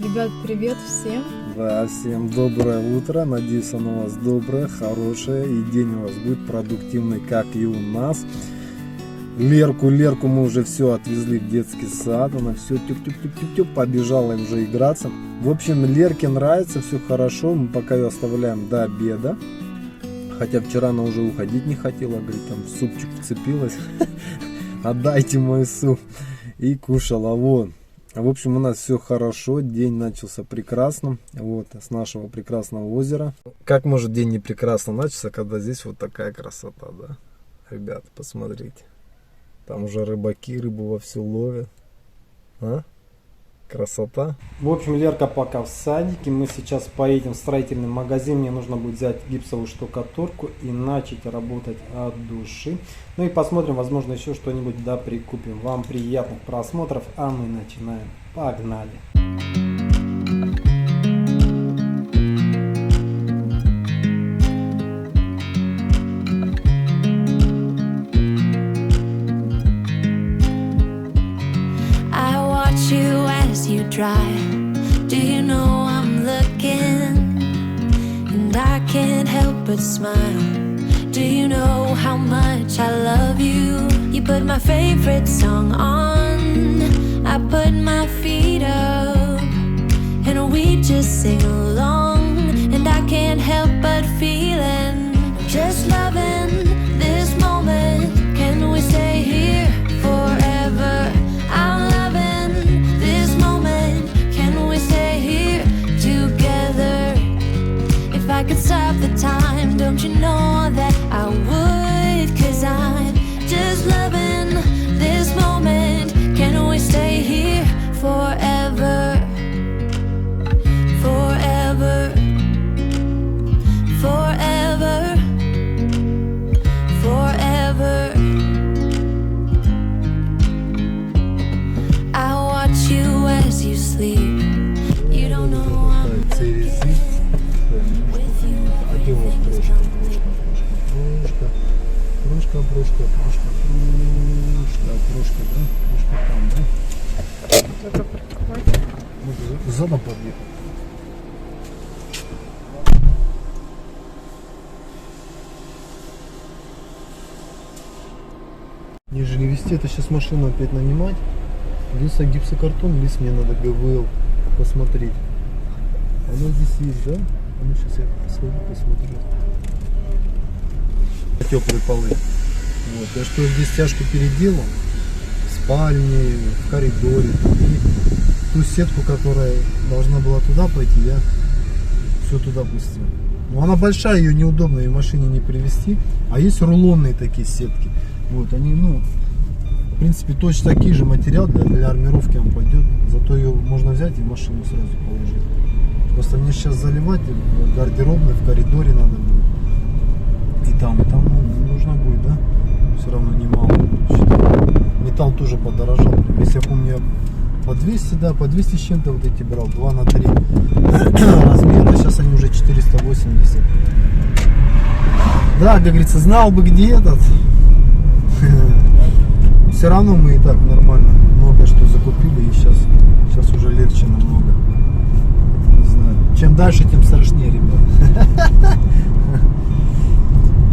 Ребят, привет всем! Да, всем доброе утро. Надеюсь, оно у вас доброе, хорошее, и день у вас будет продуктивный, как и у нас. Лерку мы уже все отвезли в детский сад. Она все тюк-тюк-тюк-тюк побежала уже играться. В общем, Лерке нравится, все хорошо. Мы пока ее оставляем до обеда. Хотя вчера она уже уходить не хотела, говорит, там в супчик вцепилась. Отдайте мой суп. И кушала, вот. В общем, у нас все хорошо, день начался прекрасно, вот, с нашего прекрасного озера. Как может день не прекрасно начаться, когда здесь вот такая красота, да? Ребята, посмотрите. Там уже рыбаки рыбу вовсю ловят. А? Красота. В общем, Лерка пока в садике. Мы сейчас поедем в строительный магазин. Мне нужно будет взять гипсовую штукатурку и начать работать от души. Ну и посмотрим, возможно, еще что-нибудь да прикупим. Вам приятных просмотров, а мы начинаем. Погнали! You drive. Do you know I'm looking? And I can't help but smile. Do you know how much I love you? You put my favorite song on. I put my feet up and we just sing along. And I can't help but feeling just loving this moment. Can we stay here forever? I'm I could stop the time, don't you know that I would? 'Cause I'm just loving this moment. Can we stay here forever? Forever. Forever. Forever. I watch you as you sleep. You don't know I'm Где у вас прошка? Прошка, да? Прошка там, да? Только парковать. Вот задом подъехал. Нежели вести, это сейчас машину опять нанимать. Лиса гипсокартон, лис мне надо ГВЛ посмотреть. Она здесь есть, да? А ну сейчас я посмотрю. Теплые полы. Вот. Я что здесь стяжку переделал в спальне, в коридоре. И ту сетку, которая должна была туда пойти, я все туда пустил. Но она большая, ее неудобно и в машине не привезти. А есть рулонные такие сетки. Вот они, ну, в принципе, точно такие же материал для армировки он пойдет. Зато ее можно взять и в машину сразу положить. Просто мне сейчас заливать в гардеробной, в коридоре надо будет. И там ну, нужно будет, да? Все равно немало. Металл тоже подорожал. Если я помню, я по 200, да, по 200 с чем-то вот эти брал, 2 на 3 размера, сейчас они уже 480. Да, как говорится, знал бы где этот. Все равно мы и так нормально много что закупили, и сейчас уже легче намного. Чем дальше, тем страшнее, ребят.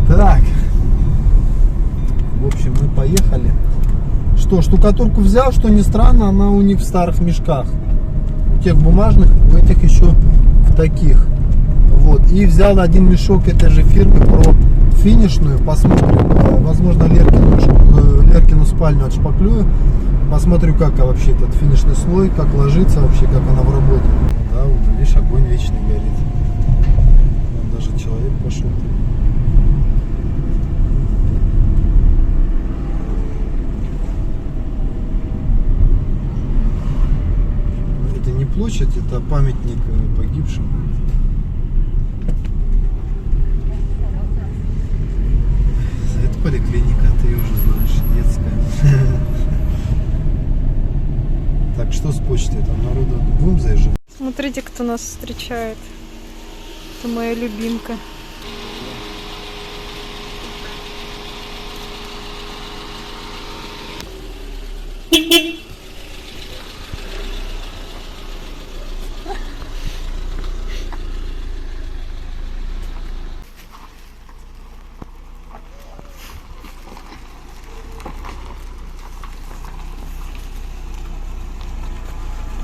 Так. В общем, мы поехали. Что, штукатурку взял, что не странно, она у них в старых мешках. У тех бумажных, у этих еще в таких. Вот. И взял один мешок этой же фирмы про финишную. Посмотрим. Возможно, Леркину спальню отшпаклюю. Посмотрю, как вообще этот финишный слой, как ложится вообще, как она в работе. Да, вот, видишь, огонь вечный горит. Вон даже человек пошел. Это не площадь, это памятник погибшим. Это поликлиника, ты ее уже знаешь, детская. Так, что с почтой? Там народу будем заезжать? Смотрите, кто нас встречает. Это моя любимка.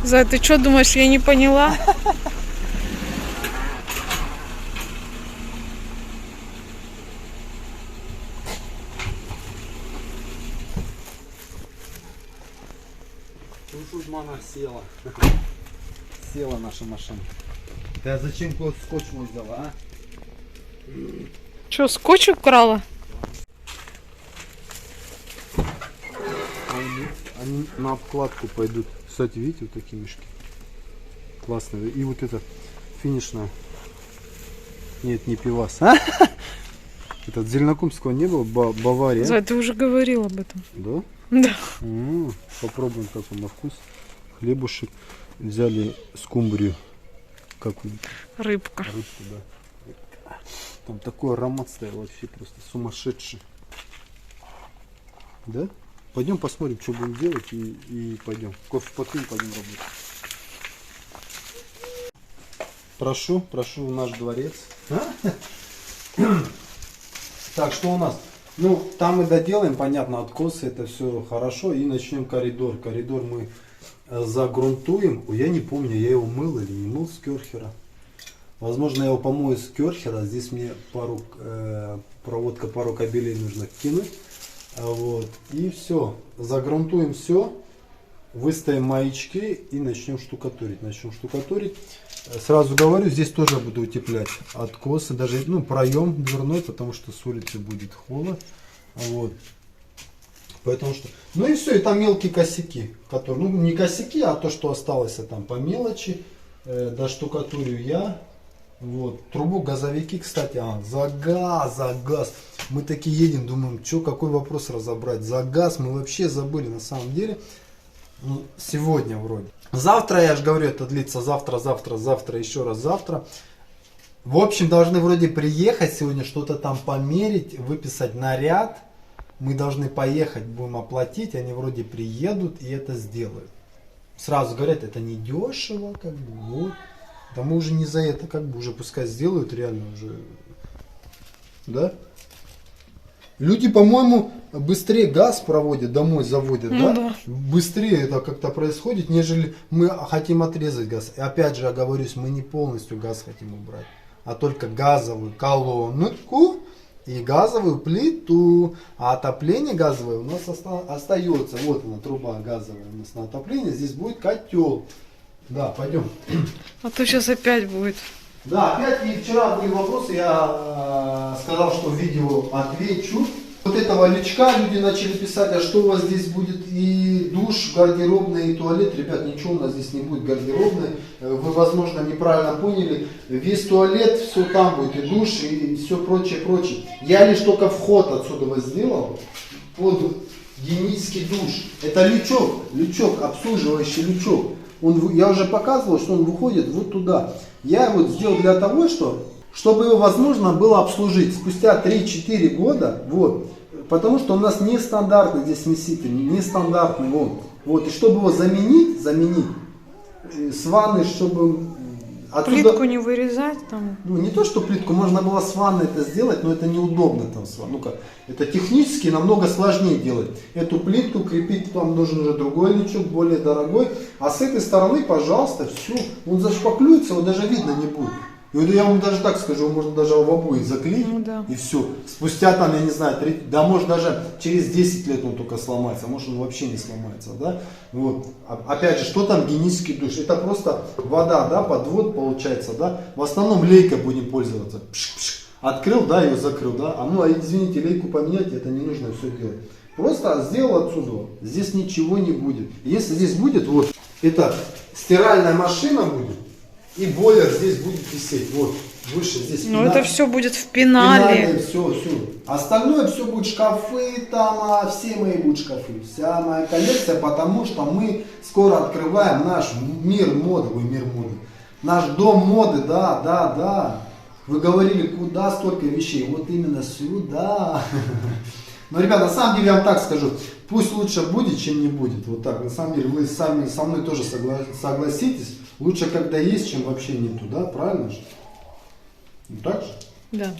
Зай, ты что думаешь, я не поняла? Мама села. Села наша машина. Ты зачем какой скотч мой взяла, а? Что, скотч украла? Они на обкладку пойдут. Кстати, видите, вот такие мешки. Классные. И вот это финишная. Нет, не пивас. А? Этот Зеленокумского не было? Бавария. Зай, ты уже говорил об этом. Да? Да. Попробуем, как он на вкус. Хлебушек. Взяли скумбрию. Какую? Рыбка. Рыбку, да. Там такой аромат стоял вообще просто сумасшедший. Да? Пойдем посмотрим, что будем делать и пойдем. Кофе попьем, пойдем работать. Прошу в наш дворец. Так, что у нас? Ну, там мы доделаем, понятно, откосы, это все хорошо. И начнем коридор. Коридор мы загрунтуем. Я не помню, я его мыл или не мыл с керхера. Возможно, я его помою с керхера. Здесь мне проводка, пару кабелей нужно кинуть. Вот. И все. Загрунтуем все. Выставим маячки и начнем штукатурить. Сразу говорю, здесь тоже буду утеплять откосы, даже проем дверной, потому что с улицы будет холод. Вот. Поэтому что. Ну и все, и там мелкие косяки, которые, не косяки, а то, что осталось там по мелочи. Доштукатурю я. Вот. Трубу, газовики, кстати, за газ. Мы такие едем, думаем, какой вопрос разобрать. За газ мы вообще забыли на самом деле. Сегодня вроде. Завтра, я же говорю, это длится завтра, еще раз завтра. В общем, должны вроде приехать сегодня, что-то там померить, выписать наряд. Мы должны поехать, будем оплатить, они вроде приедут и это сделают. Сразу говорят, это не дешево, как бы, вот. Да мы уже не за это, как бы, уже пускай сделают, реально уже. Да? Люди, по-моему, быстрее газ проводят, домой заводят, да? Быстрее это как-то происходит, нежели мы хотим отрезать газ. И опять же, оговорюсь, мы не полностью газ хотим убрать, а только газовую колонку и газовую плиту. А отопление газовое у нас остается. Вот она, труба газовая у нас на отопление. Здесь будет котел. Да, пойдем. А то сейчас опять будет. Да, опять и вчера были вопросы, я сказал, что в видео отвечу. Вот этого лючка люди начали писать, а что у вас здесь будет и душ, гардеробный, и туалет. Ребят, ничего у нас здесь не будет гардеробный. Вы, возможно, неправильно поняли. Весь туалет, все там будет, и душ, и все прочее. Я лишь только вход отсюда сделал под гигиенический душ. Это лючок, обслуживающий лючок. Я уже показывал, что он выходит вот туда. Я его сделал для того, чтобы его возможно было обслужить спустя 3-4 года. Вот. Потому что у нас нестандартный здесь смеситель, нестандартный. Вот. И чтобы его заменить с ванной, чтобы отсюда... Плитку не вырезать там? Не то, что плитку, можно было с ванной это сделать, но это неудобно там с ванной. Это технически намного сложнее делать. Эту плитку крепить, там нужен уже другой лючок, более дорогой. А с этой стороны, пожалуйста, все. Он зашпаклюется, его даже видно не будет. И вот я вам даже так скажу, можно даже в обои заклеить, и все. Спустя там, я не знаю, может даже через 10 лет он только сломается, а может он вообще не сломается, да. Вот. Опять же, что там гигиенический душ? Это просто вода, да, подвод получается, да. В основном лейкой будем пользоваться. Открыл, да, ее закрыл, да. Извините, лейку поменять, это не нужно все делать. Просто сделал отсюда. Здесь ничего не будет. Если здесь будет, вот, это стиральная машина будет. И бойлер здесь будет висеть. Вот, выше здесь. Ну это все будет в пенале. Все. Остальное все будет шкафы там, все мои будут шкафы. Вся моя коллекция, потому что мы скоро открываем наш мир моды. Наш дом моды, да. Вы говорили, куда столько вещей? Вот именно сюда. Но, ребят, на самом деле я вам так скажу, пусть лучше будет, чем не будет. Вот так, на самом деле, вы сами со мной тоже согласитесь. Лучше, когда есть, чем вообще нету, да? Правильно же? Ну так же? Да.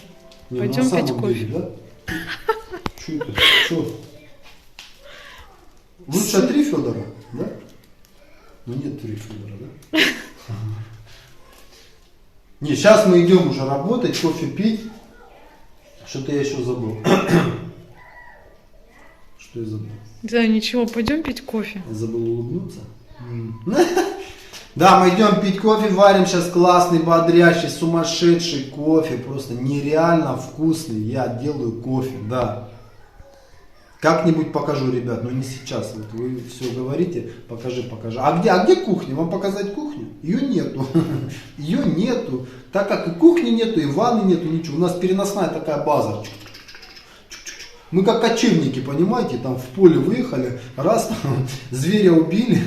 Пойдем пить кофе. Да? Что это? Что? Лучше 3 Федора, да? Ну нет трюфелера, да? Не, сейчас мы идем уже работать, кофе пить. Что-то я еще забыл. Что я забыл? Да, ничего, пойдем пить кофе. Я забыл улыбнуться. Да, мы идем пить кофе, варим сейчас классный, бодрящий, сумасшедший кофе. Просто нереально вкусный. Я делаю кофе, да. Как-нибудь покажу, ребят, но не сейчас. Вот вы все говорите, покажи. А где кухня? Вам показать кухню? Ее нету. Ее нету. Так как и кухни нету, и ванны нету, ничего. У нас переносная такая база. Мы как кочевники, понимаете, там в поле выехали, раз там зверя убили,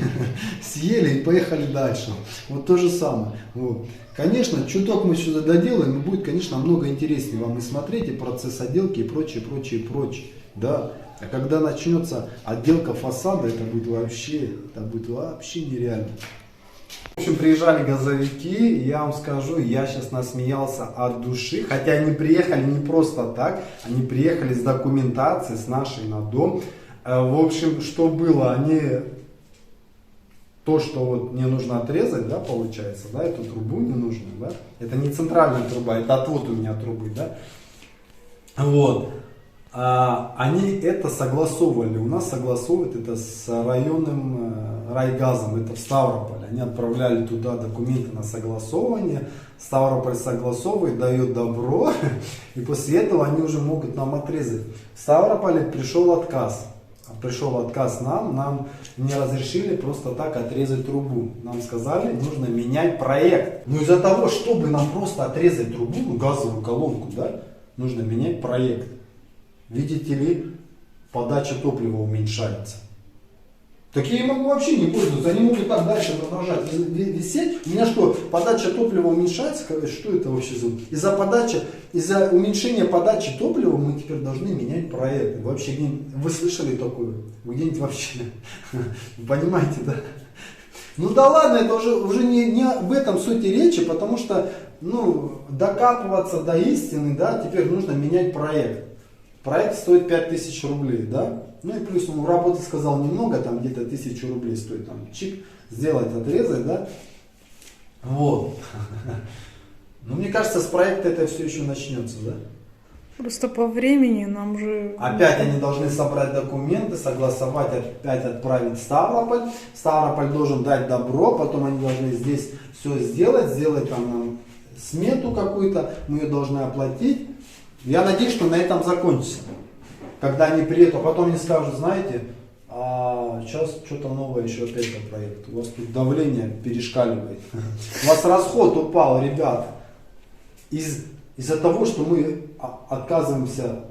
съели и поехали дальше. Вот то же самое. Вот. Конечно, чуток мы сюда доделаем, и будет, конечно, намного интереснее вам и смотреть, и процесс отделки, и прочее. Да. А когда начнется отделка фасада, это будет вообще нереально. В общем, приезжали газовики, я вам скажу, я сейчас насмеялся от души, хотя они приехали не просто так, они приехали с документацией, с нашей на дом. В общем, что было, то, что вот мне нужно отрезать, да, получается, да, эту трубу не нужно, да, это не центральная труба, это отвод у меня трубы, да, вот. Они это согласовывали, у нас согласовывают это с районным райгазом, это в Ставрополь. Они отправляли туда документы на согласовывание, Ставрополь согласовывает, дает добро, и после этого они уже могут нам отрезать. В Ставрополе пришел отказ нам не разрешили просто так отрезать трубу. Нам сказали, нужно менять проект. Но из-за того, чтобы нам просто отрезать трубу, газовую колонку, да, нужно менять проект. Видите ли, подача топлива уменьшается. Такие я могу вообще не пользоваться, они могут так дальше продолжать висеть. У меня что, подача топлива уменьшается? Что это вообще за... Из-за уменьшения подачи топлива мы теперь должны менять проект. Вообще, вы слышали такое? Вы где-нибудь вообще, понимаете, да? Ну да ладно, это уже не в этом сути речи, потому что, докапываться до истины, да, теперь нужно менять проект. Проект стоит 5000 рублей, да? Ну и плюс он работы сказал немного, там где-то 1000 рублей стоит, там чик, сделать, отрезать, да? Вот. Но мне кажется, с проекта это все еще начнется, да? Просто по времени нам же... Опять они должны собрать документы, согласовать, опять отправить в Ставрополь. Ставрополь должен дать добро, потом они должны здесь все сделать там нам смету какую-то, мы ее должны оплатить. Я надеюсь, что на этом закончится. Когда они приедут, а потом мне скажут, знаете, сейчас что-то новое еще опять по проекту. У вас тут давление перешкаливает. У вас расход упал, ребята. Из-за того, что мы отказываемся,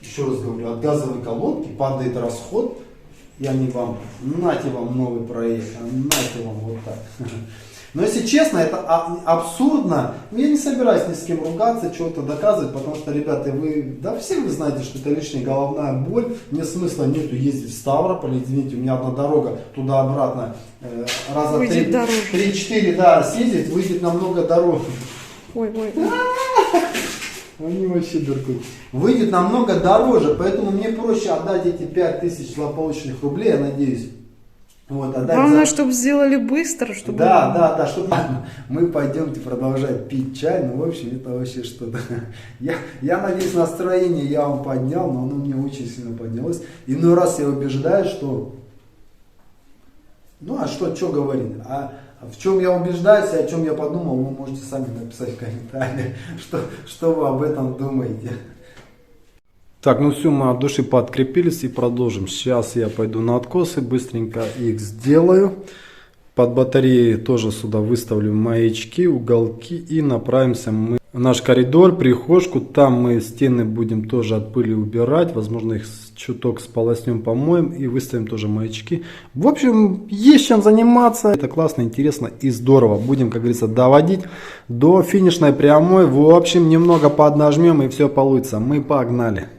еще раз говорю, от газовой колонки, падает расход, и они вам, нате вам новый проект, нате вам вот так. Но если честно, это абсурдно. Я не собираюсь ни с кем ругаться, чего-то доказывать, потому что, ребята, все вы знаете, что это лишняя головная боль. Мне смысла нету ездить в Ставрополь. Извините, у меня одна дорога туда-обратно раза 3-4, да, съездить, выйдет намного дороже. Ой. Они вообще дуркуют. Выйдет намного дороже, поэтому мне проще отдать эти 5000 злополучных рублей, я надеюсь. Вот, главное, чтобы сделали быстро, чтобы... Да, чтобы... Мы пойдемте продолжать пить чай, в общем, это вообще что-то. Я надеюсь, настроение я вам поднял, но оно мне очень сильно поднялось. Иной раз я убеждаюсь, что... что говорить? В чем я убеждаюсь и о чем я подумал, вы можете сами написать в комментариях, что вы об этом думаете. Так, все, мы от души подкрепились и продолжим. Сейчас я пойду на откосы, быстренько их сделаю. Под батареей тоже сюда выставлю маячки, уголки и направимся мы в наш коридор, прихожку. Там мы стены будем тоже от пыли убирать. Возможно, их чуток сполоснем, помоем и выставим тоже маячки. В общем, есть чем заниматься. Это классно, интересно и здорово. Будем, как говорится, доводить до финишной прямой. В общем, немного поднажмем и все получится. Мы погнали.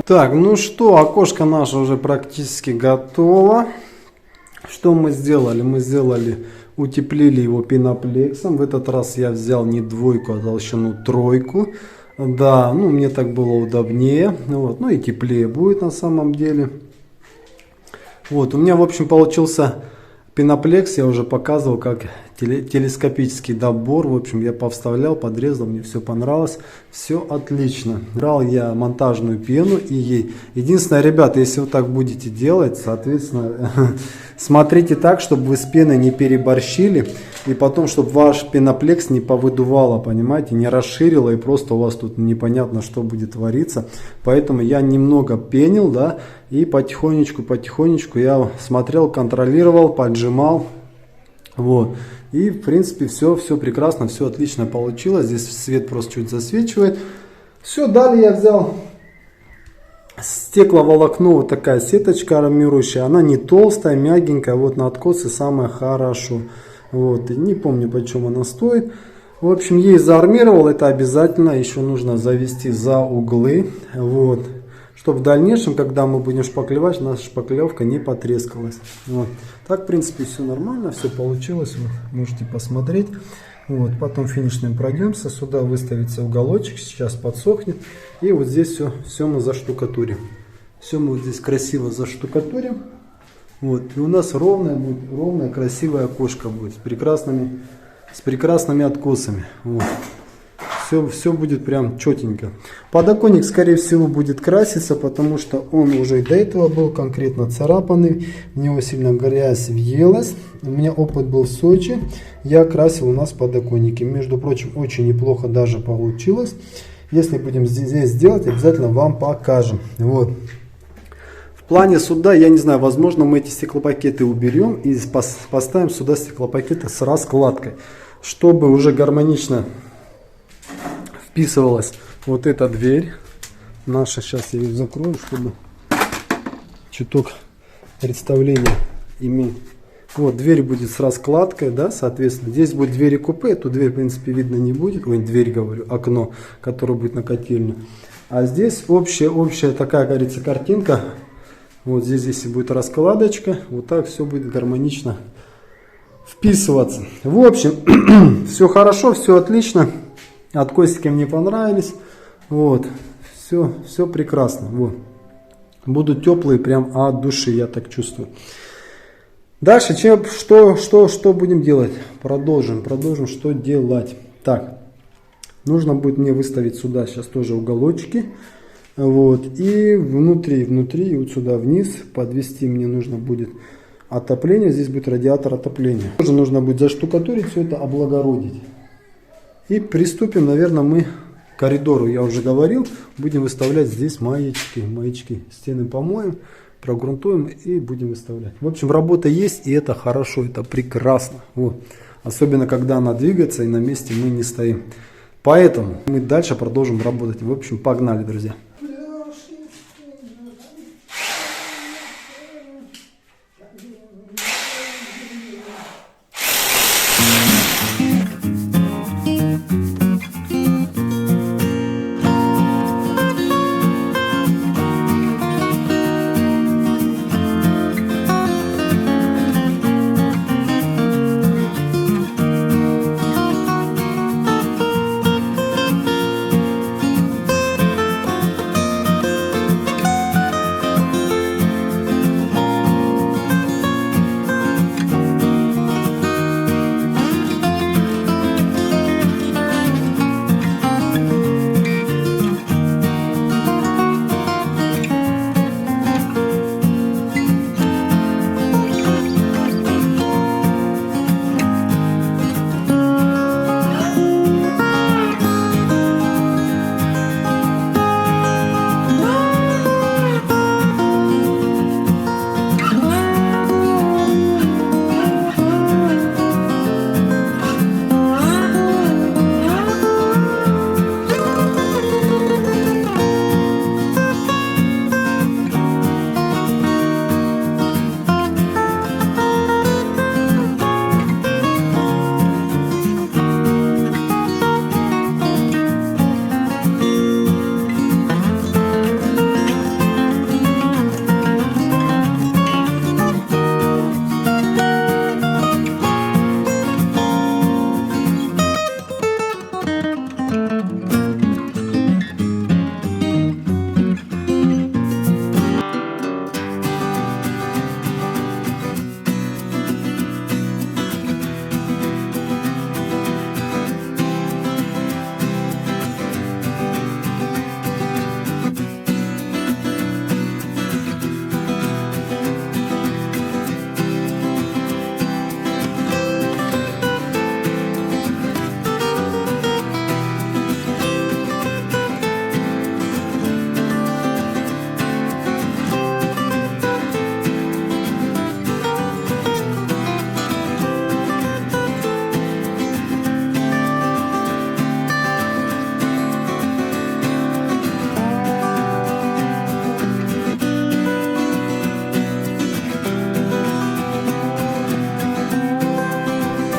Так, ну что, окошко наше уже практически готово. Что мы сделали? Мы утеплили его пеноплексом. В этот раз я взял не двойку, а толщину тройку. Да, ну мне так было удобнее. Вот, ну и теплее будет на самом деле. Вот, у меня в общем получился пеноплекс, я уже показывал, как телескопический добор. В общем, я повставлял, подрезал, мне все понравилось. Все отлично. Брал я монтажную пену и ей. Единственное, ребята, если вы так будете делать, соответственно, смотрите так, чтобы вы с пеной не переборщили. И потом, чтобы ваш пеноплекс не повыдувало, понимаете, не расширило. И просто у вас тут непонятно, что будет твориться. Поэтому я немного пенил, да. И потихонечку я смотрел, контролировал, поджимал. Вот. И в принципе все прекрасно, все отлично получилось. Здесь свет просто чуть засвечивает. Все, далее я взял стекловолокно, вот такая сеточка армирующая. Она не толстая, мягенькая, вот на откосы самое хорошо. Вот. И не помню, почем она стоит. В общем, ей заармировал, это обязательно. Еще нужно завести за углы. Вот. Чтобы в дальнейшем, когда мы будем шпаклевать, наша шпаклевка не потрескалась. Вот. Так, в принципе, все нормально, все получилось. Вот, можете посмотреть. Вот. Потом финишным пройдемся. Сюда выставится уголочек, сейчас подсохнет. И вот здесь все мы заштукатурим. Все мы вот здесь красиво заштукатурим. Вот. И у нас ровное, красивое окошко будет с прекрасными откосами. Вот. Все будет прям четенько. Подоконник, скорее всего, будет краситься, потому что он уже и до этого был конкретно царапанный. В него сильно грязь въелась. У меня опыт был в Сочи. Я красил у нас подоконники. Между прочим, очень неплохо даже получилось. Если будем здесь делать, обязательно вам покажем. Вот. В плане суда, я не знаю, возможно, мы эти стеклопакеты уберем и поставим сюда стеклопакеты с раскладкой, чтобы уже гармонично вписывалась вот эта дверь наша. Сейчас я ее закрою, чтобы чуток представления иметь. Вот дверь будет с раскладкой, да, соответственно. Здесь будет двери купе, эту дверь, в принципе, видно не будет. Ой, дверь, говорю, окно, которое будет на котельную. А здесь общая такая, говорится, картинка. Вот здесь будет раскладочка. Вот так все будет гармонично вписываться. В общем, все хорошо, все отлично. Откосики мне понравились. Вот. Все прекрасно. Вот. Будут теплые прям от души, я так чувствую. Дальше, что будем делать? Продолжим, что делать. Так, нужно будет мне выставить сюда сейчас тоже уголочки. Вот. И внутри, вот сюда вниз подвести мне нужно будет отопление. Здесь будет радиатор отопления. Тоже нужно будет заштукатурить все это, облагородить. И приступим, наверное, мы к коридору. Я уже говорил, будем выставлять здесь маячки. Стены помоем, прогрунтуем и будем выставлять. В общем, работа есть, и это хорошо, это прекрасно. Вот. Особенно, когда она двигается, и на месте мы не стоим. Поэтому мы дальше продолжим работать. В общем, погнали, друзья.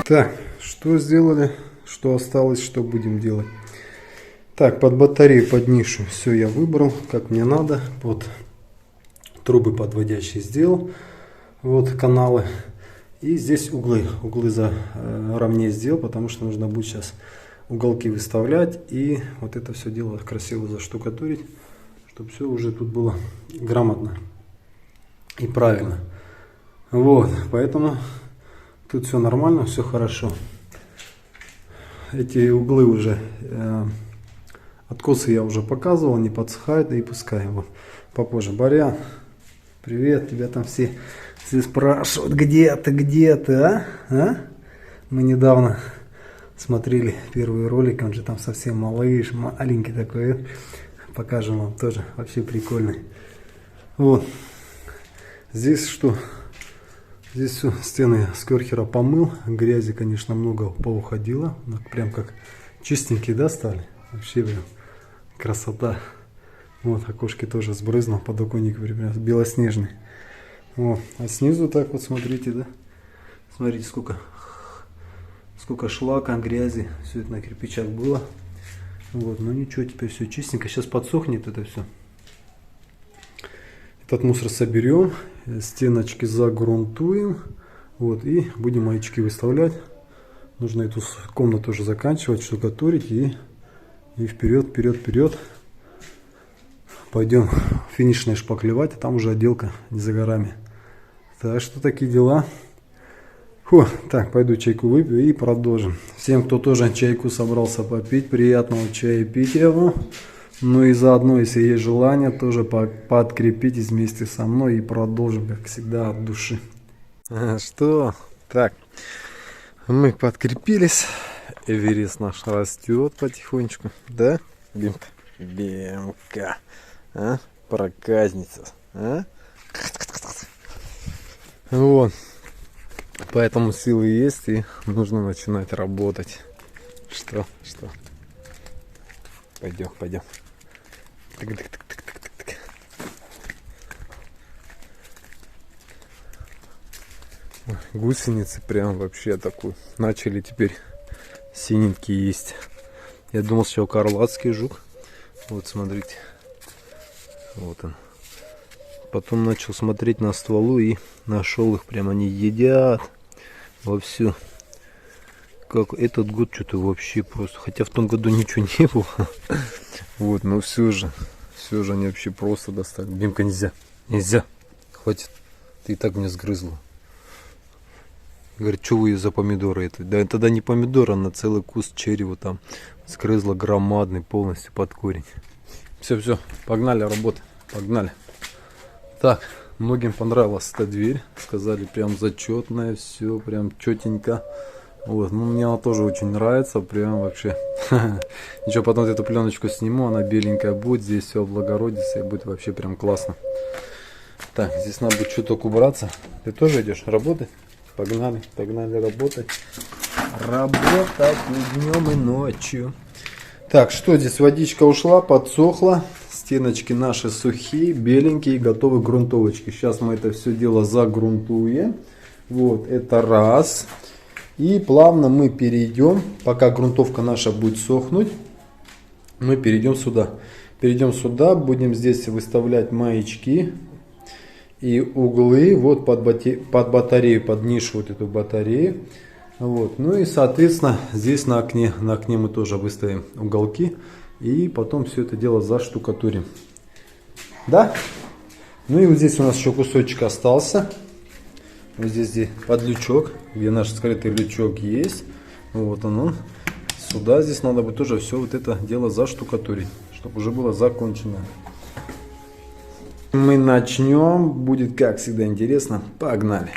Так, что сделали, что осталось, что будем делать. Так, под батарею, под нишу все я выбрал, как мне надо. Вот трубы подводящие сделал. Вот каналы. И здесь углы ровнее сделал, потому что нужно будет сейчас уголки выставлять. И вот это все дело красиво заштукатурить, чтобы все уже тут было грамотно и правильно. Вот, поэтому тут все нормально, все хорошо. Эти углы уже, откосы я уже показывал, не подсыхают, и пускай его попозже. Барян, привет, тебя там все спрашивают, где ты, а? Мы недавно смотрели первый ролик, он же там совсем малыш, маленький такой. Покажем вам тоже, вообще прикольный. Вот, здесь что? Здесь все, стены с керхера помыл, грязи, конечно, много поуходило, прям как чистенькие, да, стали? Вообще прям красота. Вот, окошки тоже сбрызнул, подоконник прям белоснежный. Вот, а снизу так вот, смотрите, да? Смотрите, сколько шлака, грязи, все это на кирпичах было. Вот, ну ничего, теперь все чистенько, сейчас подсохнет это все. Этот мусор соберем, стеночки загрунтуем, вот, и будем маячки выставлять. Нужно эту комнату уже заканчивать, штукатурить и вперед. Пойдем финишное шпаклевать, а там уже отделка не за горами. Так что такие дела. Фу, так, пойду чайку выпью и продолжим. Всем, кто тоже чайку собрался попить, приятного чаепития вам. Ну и заодно, если есть желание, тоже подкрепитесь вместе со мной и продолжим, как всегда, от души. Что? Так, мы подкрепились. Эверест наш растет потихонечку, да, Бимка? Бимка, а? Проказница, а? Вот. Поэтому силы есть и нужно начинать работать. Что? Пойдем. Гусеницы прям вообще такой. Начали теперь синенькие есть. Я думал, что карлатский жук. Вот смотрите. Вот он. Потом начал смотреть на стволу и нашел их. Прям они едят вовсю. Как этот год что-то вообще просто. Хотя в том году ничего не было. Вот, но все же они вообще просто достали. Бимка, нельзя. Хватит. Ты и так меня сгрызла. Говорит, что вы за помидоры это? Да тогда не помидор, а на целый куст черри там сгрызла громадный полностью под корень. Все, погнали работать. Погнали. Так, многим понравилась эта дверь. Сказали, прям зачетная, все прям четенько. Вот, ну мне она тоже очень нравится, прям вообще. Ничего, потом эту пленочку сниму, она беленькая будет, здесь все облагородится и будет вообще прям классно. Так, здесь надо будет чуток убраться. Ты тоже идешь работать? Погнали работать. Работать и днем, и ночью. Так, что здесь? Водичка ушла, подсохла. Стеночки наши сухие, беленькие, готовы к грунтовочке. Сейчас мы это все дело загрунтуем. Вот, это раз. И плавно мы перейдем, пока грунтовка наша будет сохнуть, мы перейдем сюда. Будем здесь выставлять маячки и углы вот под батарею, под нишу вот эту батарею. Вот. Ну и соответственно здесь на окне мы тоже выставим уголки и потом все это дело заштукатурим. Да? Ну и вот здесь у нас еще кусочек остался. Вот здесь под лючок, где наш скрытый лючок есть. Вот он. Сюда здесь надо бы тоже все вот это дело заштукатурить, чтобы уже было закончено. Мы начнем. Будет, как всегда, интересно. Погнали.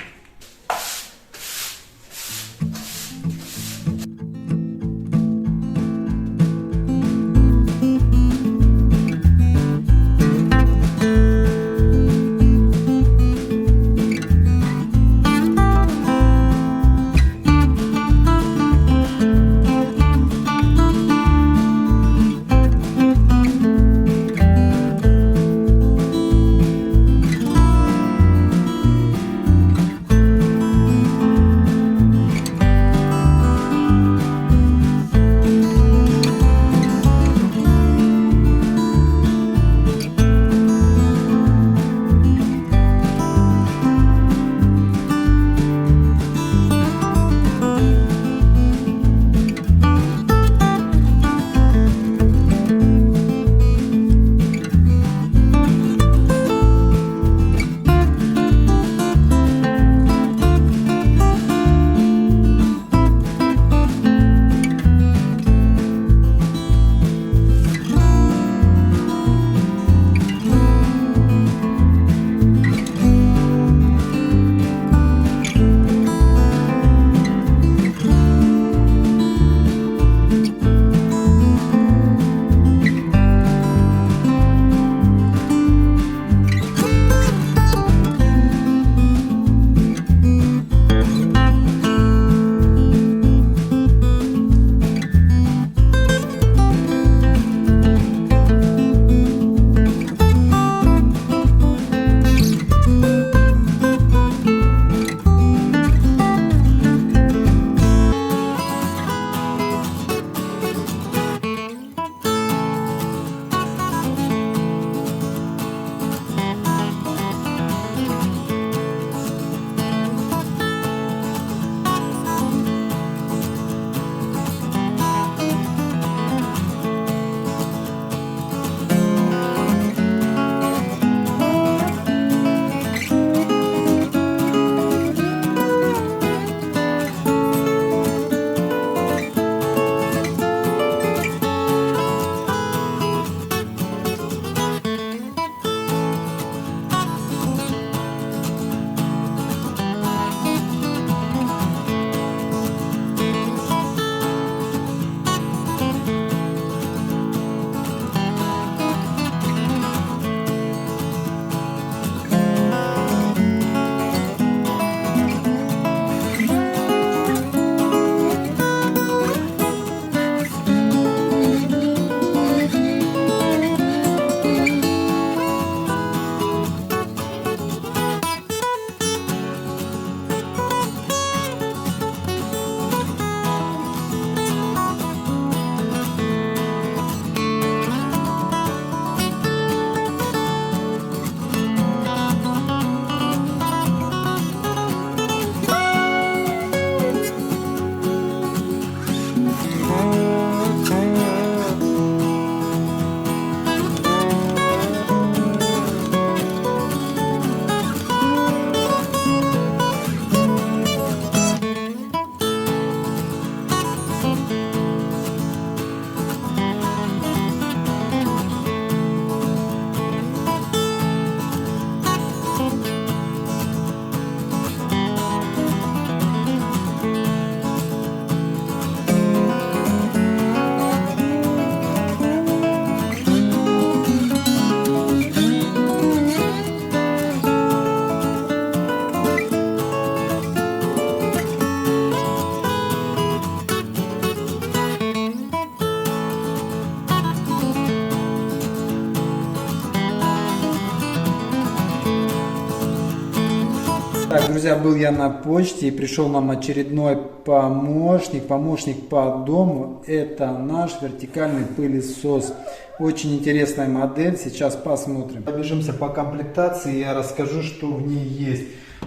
Так, друзья, был я на почте и пришел нам очередной помощник по дому. Это наш вертикальный пылесос. Очень интересная модель, сейчас посмотрим. Пробежимся по комплектации, я расскажу, что в ней есть.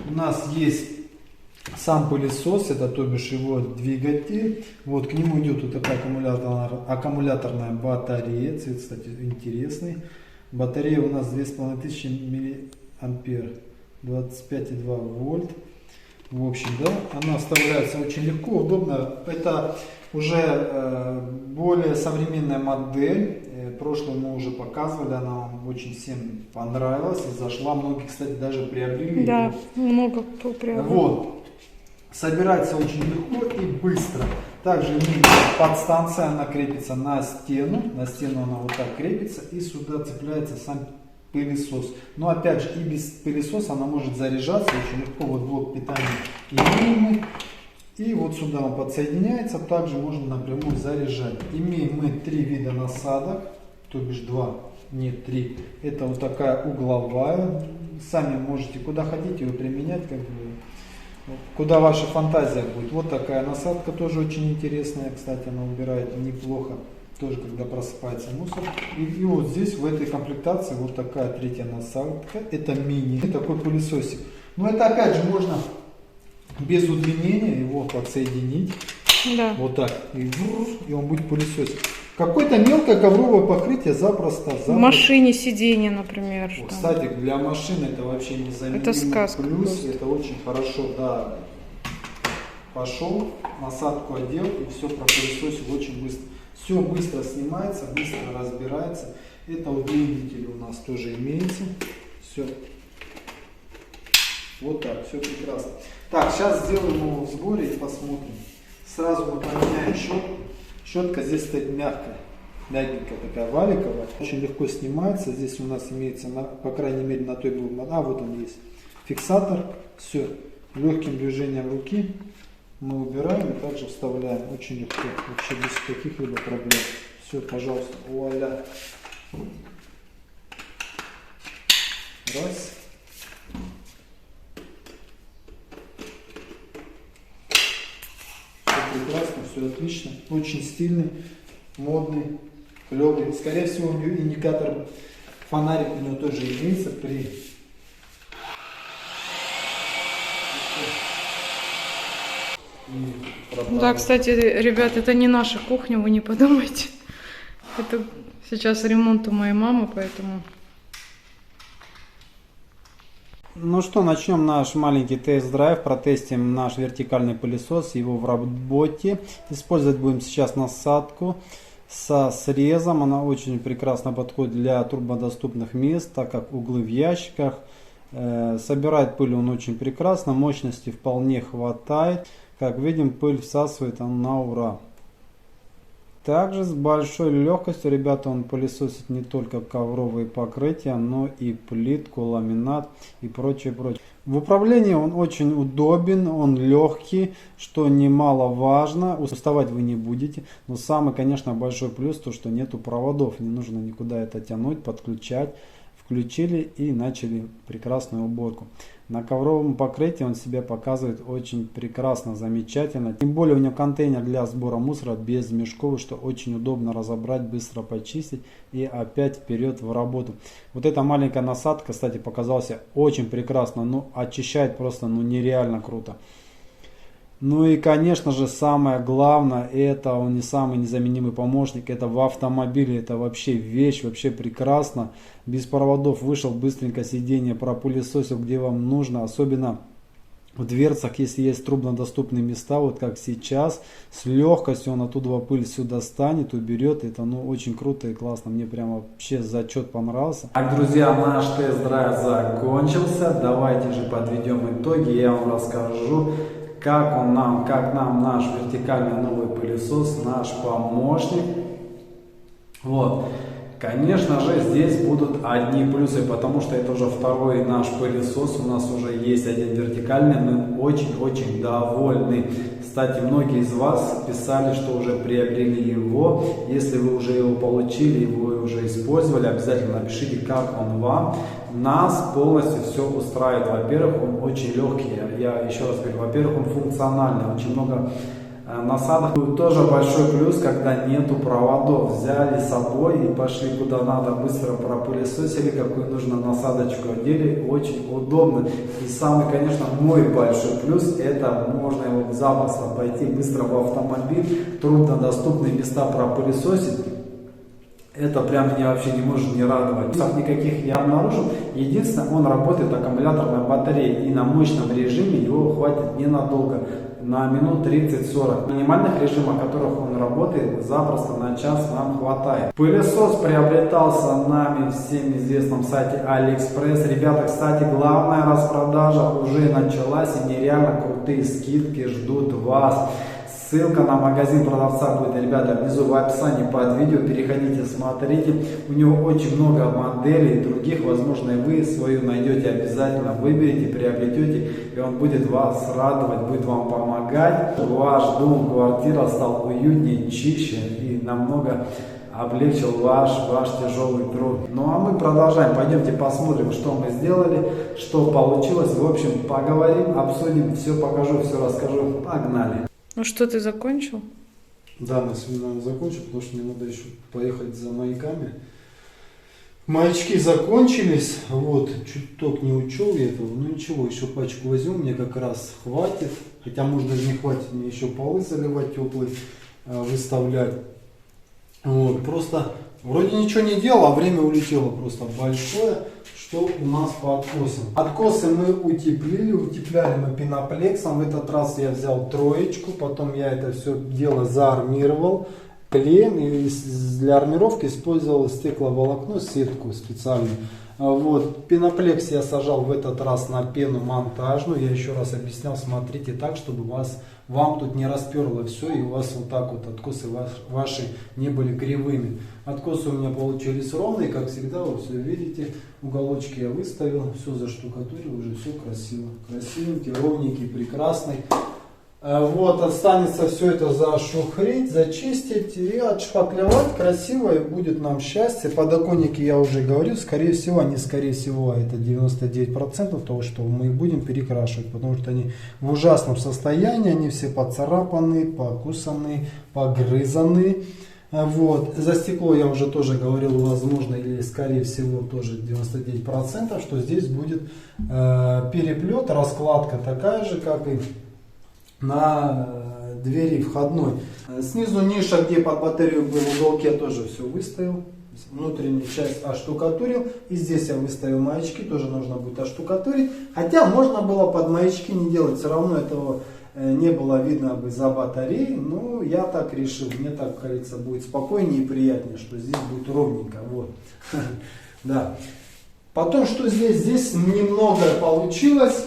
У нас есть сам пылесос, это то бишь его двигатель. Вот к нему идет вот такая аккумуляторная батарея, цвет, кстати, интересный. Батарея у нас 2500 мА. 25,2 вольт. В общем, да, она вставляется очень легко, удобно. Это уже более современная модель. Прошлую мы уже показывали, она нам очень всем понравилась и зашла. Многие, кстати, даже приобрели. Да, много кто приобрел. Вот. Собирается очень легко и быстро. Также подстанция, она крепится на стену. На стену она вот так крепится и сюда цепляется сам пылесос. Но опять же, и без пылесоса она может заряжаться очень легко. Вот блок питания имеем. И вот сюда он подсоединяется. Также можно напрямую заряжать. Имеем мы 3 вида насадок. То бишь 2, нет 3. Это вот такая угловая. Сами можете куда хотите ее применять. Как бы, куда ваша фантазия будет. Вот такая насадка тоже очень интересная. Кстати, она убирает неплохо. Тоже когда просыпается мусор. И вот здесь в этой комплектации вот такая 3-я насадка. Это мини. Такой пылесосик. Но это опять же можно без удлинения его подсоединить. Да. Вот так. И он будет пылесосить. Какое-то мелкое ковровое покрытие запросто. В машине сиденье, например. Вот, кстати, для машины это вообще незаменимый это сказка плюс. просто. Это очень хорошо, да. Пошел, насадку одел и все пропылесосил очень быстро. Все быстро снимается, быстро разбирается. Это удлинитель у нас тоже имеется. Все. Вот так, все прекрасно. Так, сейчас сделаем его в сборе и посмотрим. Сразу мы поменяем щетку. Щетка здесь стоит мягкая, мягенькая такая, валиковая. Очень легко снимается. Здесь у нас имеется, по крайней мере, на той был, вот он есть, фиксатор. Все, легким движением руки мы убираем и также вставляем. Очень легко, вообще без каких-либо проблем. Все, пожалуйста, вуаля. Раз. Прекрасно, все отлично, очень стильный, модный, клевый. Скорее всего, у него индикатор, фонарик у него тоже имеется при... Да, кстати, ребят, это не наша кухня, вы не подумайте. Это сейчас ремонт у моей мамы, поэтому... Ну что, начнем наш маленький тест-драйв, протестим наш вертикальный пылесос, его в работе. Использовать будем сейчас насадку со срезом, она очень прекрасно подходит для труднодоступных мест, так как углы в ящиках. Собирает пыль он очень прекрасно, мощности вполне хватает. Как видим, пыль всасывает он на ура. Также с большой легкостью, ребята, он пылесосит не только ковровые покрытия, но и плитку, ламинат и прочее. В управлении он очень удобен, он легкий, что немаловажно. Уставать вы не будете. Но самый, конечно, большой плюс, то что нету проводов, не нужно никуда это тянуть, подключать. Включили и начали прекрасную уборку. На ковровом покрытии он себя показывает очень прекрасно, замечательно. Тем более у него контейнер для сбора мусора без мешков, что очень удобно разобрать, быстро почистить и опять вперед в работу. Вот эта маленькая насадка, кстати, показалась очень прекрасно. Ну, очищает просто нереально круто. Ну и, конечно же, самое главное, это он не самый незаменимый помощник, это в автомобиле, это вообще вещь, вообще прекрасно. Без проводов вышел, быстренько сиденье пропылесосил, где вам нужно, особенно в дверцах, если есть труднодоступные места, вот как сейчас, с легкостью он оттуда пыль сюда станет, уберет, это очень круто и классно, мне прям вообще зачет понравился. Так, друзья, наш тест-драйв закончился, давайте же подведем итоги, я вам расскажу. Как нам наш вертикальный новый пылесос, наш помощник. Вот. Конечно же, здесь будут одни плюсы, потому что это уже второй наш пылесос. У нас уже есть один вертикальный, мы очень-очень довольны. Кстати, многие из вас писали, что уже приобрели его. Если вы уже его получили, вы уже использовали, обязательно напишите, как он вам. Нас полностью все устраивает. Во-первых, он очень легкий. Я еще раз говорю, во-первых, он функциональный. Очень много насадок. Тоже большой плюс, когда нету проводов. Взяли с собой и пошли куда надо, быстро пропылесосили, какую нужно насадочку одели. Очень удобно. И самый, конечно, мой большой плюс, это можно его запросто пойти быстро в автомобиль, труднодоступные места пропылесосить. Это прям меня вообще не может не радовать. Никаких я обнаружил. Единственное, он работает аккумуляторной батареей. И на мощном режиме его хватит ненадолго. На минут 30-40. Минимальных режимов, которых он работает, запросто на час нам хватает. Пылесос приобретался нами в всем известном сайте AliExpress. Ребята, кстати, главная распродажа уже началась. И нереально крутые скидки ждут вас. Ссылка на магазин продавца будет, ребята, внизу в описании под видео. Переходите, смотрите. У него очень много моделей других. Возможно, и вы свою найдете обязательно. Выберите, приобретете. И он будет вас радовать, будет вам помогать. Ваш дом, квартира стал уютнее, чище и намного облегчил ваш тяжелый труд. Ну а мы продолжаем. Пойдемте посмотрим, что мы сделали, что получилось. В общем, поговорим, обсудим, все покажу, все расскажу. Погнали. Ну что, ты закончил? Да, на сегодня надо закончить, потому что мне надо еще поехать за маяками. Маячки закончились, вот, чуток не учел я этого, но ничего, еще пачку возьму, мне как раз хватит. Хотя, может, даже не хватит, мне еще полы заливать теплые, выставлять. Вот, просто вроде ничего не делал, а время улетело просто большое. Что у нас по откосам? Откосы мы утепляли мы пеноплексом. В этот раз я взял троечку, потом я это все дело заармировал клеем и для армировки использовал стекловолокно, сетку специальную. Вот, пеноплекс я сажал в этот раз на пену монтажную. Я еще раз объяснял, смотрите так, чтобы вам тут не расперло все и у вас вот так вот откосы ваши не были кривыми. Откосы у меня получились ровные, как всегда, вы все видите. Уголочки я выставил, все заштукатурил, уже все красиво. Красивенький, ровненький, прекрасный. Вот, останется все это зашухрить, зачистить и отшпаклевать. Красиво, и будет нам счастье. Подоконники я уже говорил, скорее всего, не скорее всего, это 99% того, что мы их будем перекрашивать. Потому что они в ужасном состоянии, они все поцарапаны, покусаны, погрызаны. Вот. За стекло я уже тоже говорил, возможно, или скорее всего тоже 99%, что здесь будет переплет, раскладка такая же, как и на двери входной. Снизу ниша, где под батарею был уголок, я тоже все выставил. Внутреннюю часть оштукатурил. И здесь я выставил маячки, тоже нужно будет оштукатурить. Хотя можно было под маячки не делать, все равно этого не было видно бы за батареей. Но я так решил, мне так, кажется, будет спокойнее и приятнее, что здесь будет ровненько. Вот. Да. Потом, что здесь? Здесь немного получилось.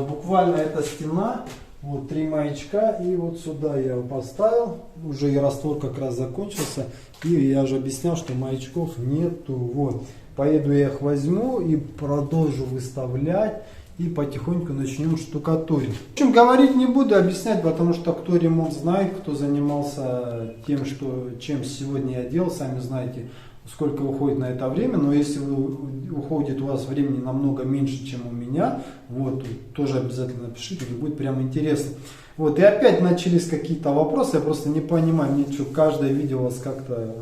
Буквально эта стена, вот 3 маячка, и вот сюда я его поставил, уже и раствор как раз закончился, и я же объяснял, что маячков нету, вот, поеду я их возьму и продолжу выставлять, и потихоньку начнем штукатурить. В общем, говорить не буду, объяснять, потому что кто ремонт знает, кто занимался тем, чем сегодня я делал, сами знаете, сколько уходит на это время, но если уходит у вас времени намного меньше, чем у меня, вот, тоже обязательно напишите, мне будет прям интересно. Вот, и опять начались какие-то вопросы, я просто не понимаю, мне что, каждое видео вас как-то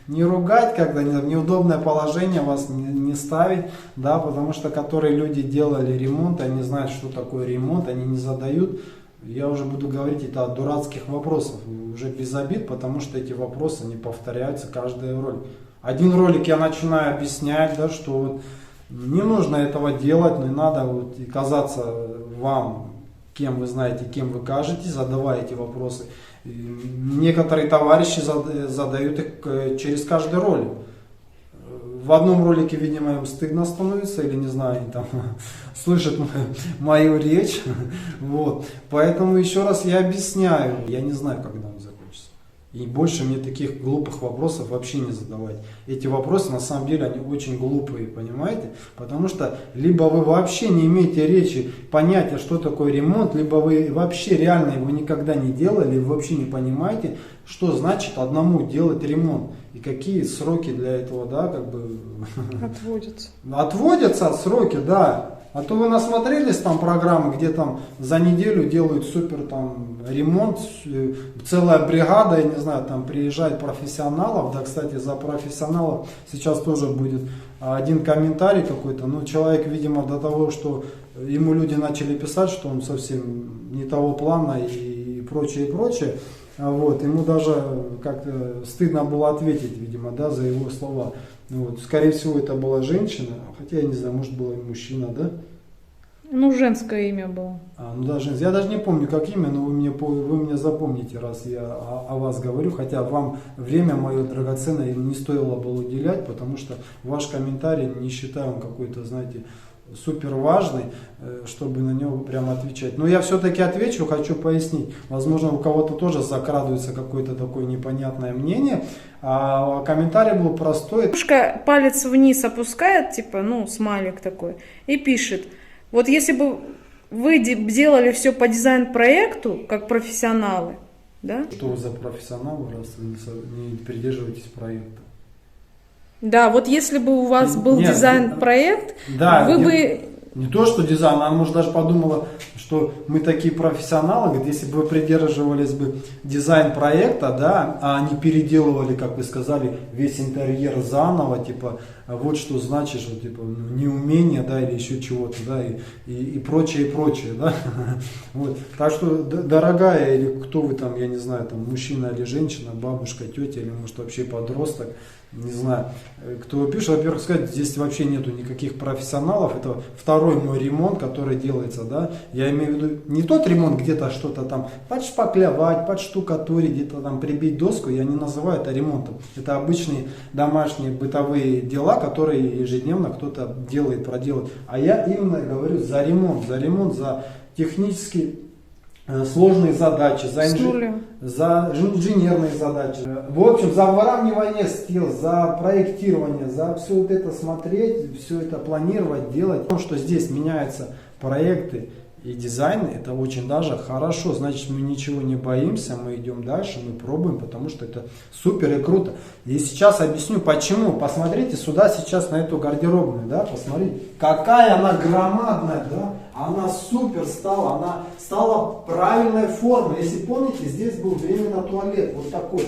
не ругать, когда в неудобное положение вас не ставить, да, потому что которые люди делали ремонт, они знают, что такое ремонт, они не задают. Я уже буду говорить это о дурацких вопросах, уже без обид, потому что эти вопросы не повторяются каждый ролик. Один ролик я начинаю объяснять, да, что вот не нужно этого делать, не надо вот и казаться вам, кем вы знаете, кем вы кажетесь, задавая эти вопросы. И некоторые товарищи задают их через каждый ролик. В одном ролике, видимо, им стыдно становится, или не знаю, они там слышат мою речь. Вот. Поэтому еще раз я объясняю. Я не знаю, когда он закончится. И больше мне таких глупых вопросов вообще не задавать. Эти вопросы на самом деле они очень глупые, понимаете? Потому что либо вы вообще не имеете речи, понятия, что такое ремонт, либо вы вообще реально его никогда не делали, вы вообще не понимаете, что значит одному делать ремонт. И какие сроки для этого, да, как бы... Отводится. Отводятся сроки, да. А то вы насмотрелись там программы, где там за неделю делают супер там ремонт, целая бригада, я не знаю, там приезжает профессионалов, да, кстати, за профессионалов сейчас тоже будет один комментарий какой-то, ну, человек, видимо, до того, что ему люди начали писать, что он совсем не того плана и прочее, и прочее, вот, ему даже как-то стыдно было ответить, видимо, да, за его слова. Вот. Скорее всего, это была женщина, хотя я не знаю, может, был и мужчина, да? Ну, женское имя было. Ну да, женское. Я даже не помню, как имя, но вы меня запомните, раз я о вас говорю, хотя вам время мое драгоценное не стоило было уделять, потому что ваш комментарий не считаю он какой-то, знаете, супер важный, чтобы на него прямо отвечать. Но я все-таки отвечу, хочу пояснить. Возможно, у кого-то тоже закрадывается какое-то такое непонятное мнение. А комментарий был простой. Девушка палец вниз опускает, типа, ну, смайлик такой, и пишет: вот если бы вы делали все по дизайн-проекту, как профессионалы, да? Что вы за профессионалы, раз вы не придерживаетесь проекта? Да, вот если бы у вас был дизайн-проект, да, вы бы... Не то, что дизайн, она, может, даже подумала, что мы такие профессионалы, говорит, если бы вы придерживались бы дизайн-проекта, да, а не переделывали, как вы сказали, весь интерьер заново, типа, вот что значит, что, типа, неумение, да, или еще чего-то, да, и прочее, да. Вот. Так что, дорогая, или кто вы там, я не знаю, там, мужчина или женщина, бабушка, тетя, или, может, вообще подросток, не знаю, кто пишет, во-первых, сказать, здесь вообще нету никаких профессионалов, это второй мой ремонт, который делается, да, я имею в виду не тот ремонт, где-то что-то там подшпаклевать, подштукатурить, где-то там прибить доску, я не называю это ремонтом, это обычные домашние бытовые дела, которые ежедневно кто-то делает, проделывает, а я именно говорю за ремонт, за технический сложные задачи, за инженерные задачи. В общем, за выравнивание стен, за проектирование, за все вот это смотреть, все это планировать, делать. Потому что здесь меняются проекты и дизайн, это очень даже хорошо. Значит, мы ничего не боимся, мы идем дальше, мы пробуем, потому что это супер и круто. И сейчас объясню почему. Посмотрите сюда сейчас на эту гардеробную, да, посмотрите, какая она громадная, да. Она супер стала, она стала правильной формы. Если помните, здесь был временно туалет, вот такой.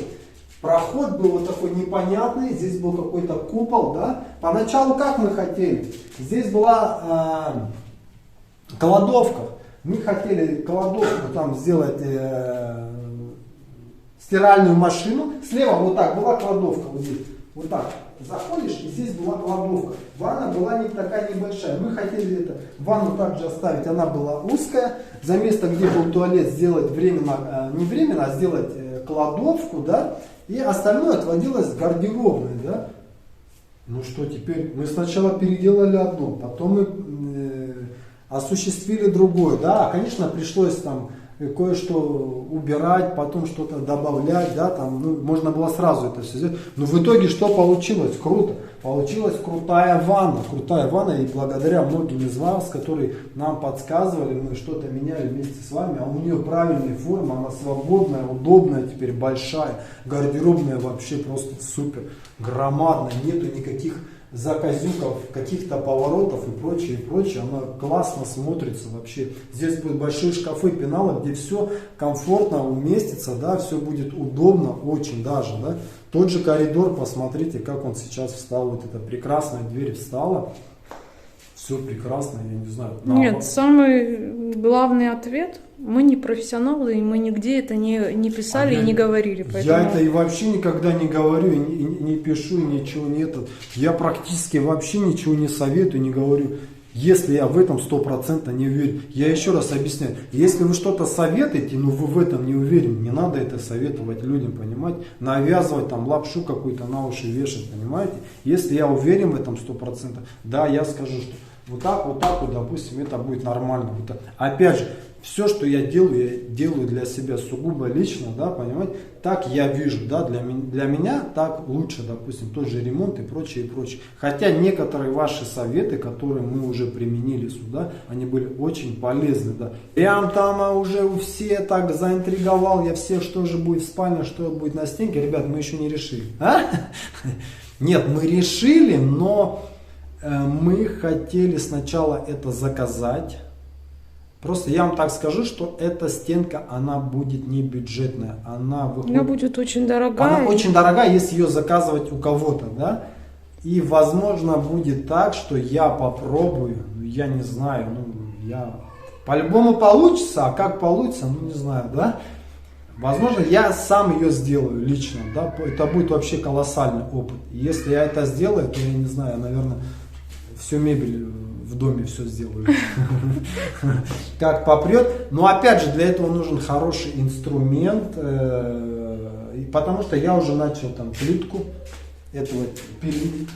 Проход был вот такой непонятный, здесь был какой-то купол, да. Поначалу как мы хотели? Здесь была кладовка. Мы хотели кладовку там сделать, стиральную машину. Слева вот так была кладовка, вот здесь. Вот так. Заходишь, и здесь была кладовка. Ванна была не такая небольшая. Мы хотели это ванну также оставить. Она была узкая. За место, где был туалет, сделать временно, не временно, а сделать кладовку, да. И остальное отводилось в гардеробной, да. Ну что теперь? Мы сначала переделали одно, потом мы осуществили другое, да. Конечно, пришлось там кое-что убирать, потом что-то добавлять, да, там, ну, можно было сразу это все сделать. Но в итоге что получилось? Круто. Получилась крутая ванна, и благодаря многим из вас, которые нам подсказывали, мы что-то меняли вместе с вами, а у нее правильная форма, она свободная, удобная, теперь большая, гардеробная вообще просто супер, громадная, нету никаких заказюков, каких-то поворотов и прочее, она классно смотрится вообще. Здесь будут большие шкафы, пеналы, где все комфортно уместится, да, все будет удобно, очень даже, да. Тот же коридор, посмотрите, как он сейчас встал, вот эта прекрасная дверь встала, все прекрасно, я не знаю. Нет, самый главный ответ: мы не профессионалы, и мы нигде это не писали и не говорили. Поэтому... Я это и вообще никогда не говорю, и не пишу, и ничего нет. Я практически вообще ничего не советую, не говорю, если я в этом 100% не уверен. Я еще раз объясняю, если вы что-то советуете, но вы в этом не уверены, не надо это советовать людям, понимаете? Навязывать там лапшу какую-то на уши вешать, понимаете? Если я уверен в этом 100%, да, я скажу, что вот так, допустим, это будет нормально. Вот так. Опять же, все, что я делаю для себя сугубо лично, да, понимаете, так я вижу, да, для меня так лучше, допустим, тот же ремонт и прочее, и прочее. Хотя некоторые ваши советы, которые мы уже применили сюда, они были очень полезны, да. Прям там уже у все так заинтриговал я всех, что же будет в спальне, что будет на стенке. Ребят, мы еще не решили. А? Нет, мы решили, но мы хотели сначала это заказать. Просто я вам так скажу, что эта стенка, она будет не бюджетная. Она будет очень дорогая. Она очень дорогая, если ее заказывать у кого-то, да. И возможно будет так, что я попробую, я не знаю, по-любому получится, а как получится, не знаю, да. Возможно, я сам ее сделаю лично, да. Это будет вообще колоссальный опыт. Если я это сделаю, то я не знаю, наверное, всю мебель в доме все сделаю. Как попрет. Но опять же, для этого нужен хороший инструмент. Потому что я уже начал там плитку этого пилить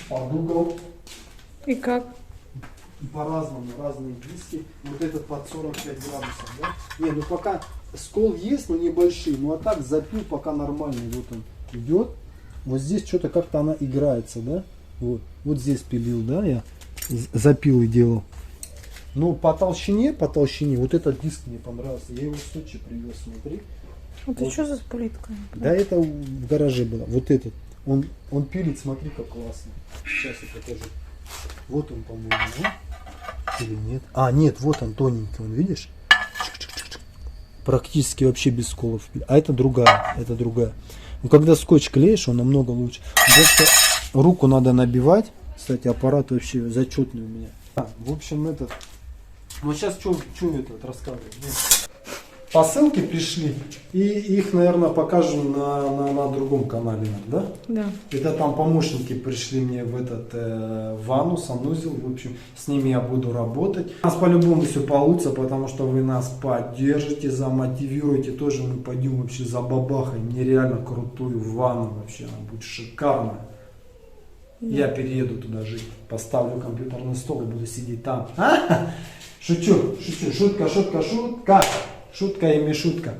под угол. И как? По-разному, разные диски. Вот этот под 45 градусов, да? Не, пока скол есть, но небольшие. Ну а так запил пока нормальный. Вот он идет. Вот здесь что-то как-то она играется, да? Вот здесь пилил, да, я запилы делал. Ну, по толщине, вот этот диск мне понравился. Я его в Сочи привез, смотри. Это вот. Что за плитка? Да, это в гараже было. Вот этот. Он пилит, смотри, как классно. Сейчас я покажу. Вот он, по-моему, да? Или нет? А, нет, вот он тоненький, он, видишь? Практически вообще без сколов. А это другая, Но когда скотч клеишь, он намного лучше. Просто руку надо набивать. Кстати, аппарат вообще зачетный у меня. В общем, вот сейчас что рассказывать? Посылки пришли, и их, наверное, покажу на другом канале, да? Да. Это там помощники пришли мне в ванну, санузел, в общем, с ними я буду работать. У нас по-любому все получится, потому что вы нас поддержите, замотивируете, тоже мы пойдем вообще забабахаем нереально крутую ванну, вообще она будет шикарная. Я перееду туда жить, поставлю компьютерный стол и буду сидеть там. Шучу, шутка. Шутка и мишутка.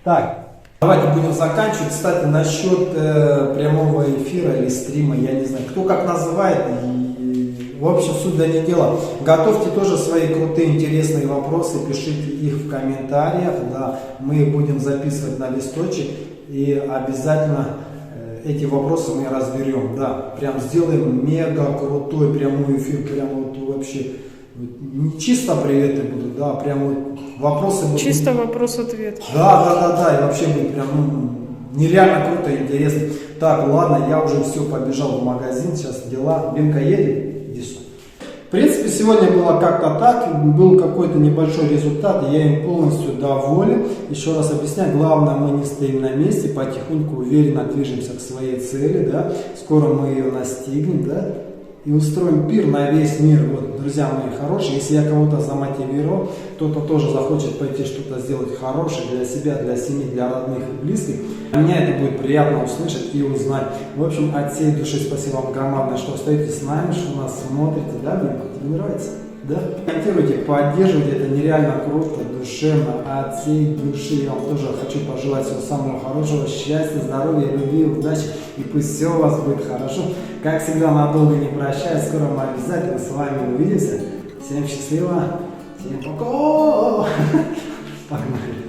Так, давайте будем заканчивать. Кстати, насчет прямого эфира или стрима, я не знаю, кто как называет. В общем, суть да не дело. Готовьте тоже свои крутые, интересные вопросы, пишите их в комментариях. Да, мы их будем записывать на листочек и обязательно эти вопросы мы разберем. Да, прям сделаем мега крутой прямой эфир, прям вот вообще. Не чисто приветы будут, да, прям вот вопросы будут. Чисто вопрос-ответ. Да, и вообще будет прям нереально круто и интересно. Так, ладно, я уже все, побежал в магазин, сейчас дела. Бинка едет, иди сюда. В принципе, сегодня было как-то так, был какой-то небольшой результат, я им полностью доволен. Еще раз объясняю, главное, мы не стоим на месте, потихоньку уверенно движемся к своей цели, да, скоро мы ее настигнем, да. И устроим пир на весь мир. Вот, друзья мои хорошие, если я кого-то замотивировал, кто-то тоже захочет пойти что-то сделать хорошее для себя, для семьи, для родных и близких, мне это будет приятно услышать и узнать. В общем, от всей души спасибо вам громадное, что остаетесь с нами, что нас смотрите, да, мне нравится, да? Комментируйте, поддерживайте, это нереально круто, душевно, от всей души я вам тоже хочу пожелать всего самого хорошего, счастья, здоровья, любви, удачи, и пусть все у вас будет хорошо. Как всегда, надолго не прощаюсь, скоро мы обязательно с вами увидимся. Всем счастливо, всем пока. Погнали.